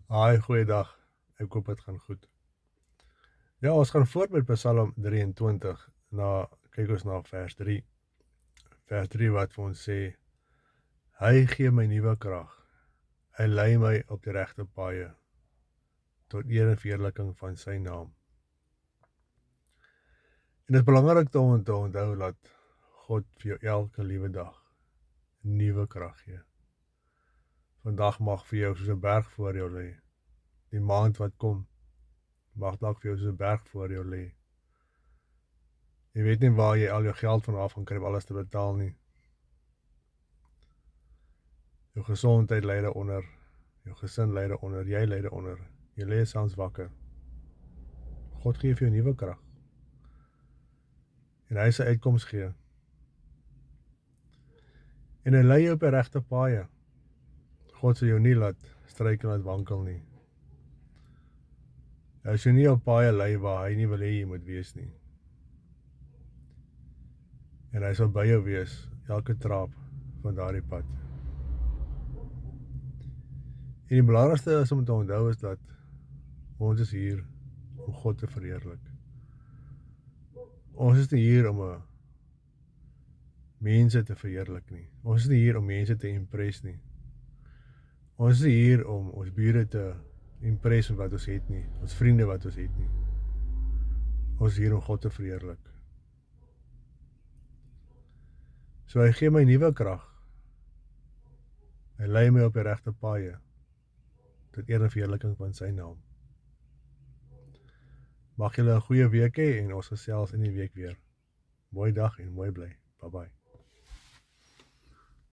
Haai, goeiedag. Ek hoop dit gaan goed. Ja, ons gaan voort met Psalm 23. Kyk ons na vers 3. Vers 3 wat vir ons sê: Hy gee my nuwe krag. Hy lei my op die regte paaie tot eer en verheerliking van sy naam. En dit is belangrik om te onthou dat God vir jou elke liewe dag nuwe krag gee. Vandag mag vir jou soos 'n berg voor jou lê. Die maand wat kom mag dalk vir jou soos 'n berg voor jou lê. Jy weet nie waar jy al jou geld van af gaan kry om alles te betaal nie. Jou gesondheid lê daaronder, jou gesin lê daaronder, jy lê daaronder. Jy lê soms wakker. God gee vir jou nuwe krag. En hy sal uitkoms gee. En hy lei jou op die regte paaie. God sal jou nie laat struikel en laat wankel nie. Hy sal nie op paaie lei waar hy nie wil hê jy moet wees nie. En hy sal by jou wees elke trap van daardie pad. En die belangrikste is om te onthou is dat ons is hier om God te verheerlik. Ons is nie hier om mense te verheerlik nie. Ons is nie hier om mense te impress nie. Ons is nie hier om ons bure te impress met wat ons het nie, ons vriende wat ons het nie. Ons is hier om God te verheerlik. So hy gee my nuwe krag. Hy lei my op die regte paaie tot eer en verheerliking van sy naam. Mag julle 'n goeie week hê en ons gesels in die week weer. Mooi dag en mooi bly. Bye bye.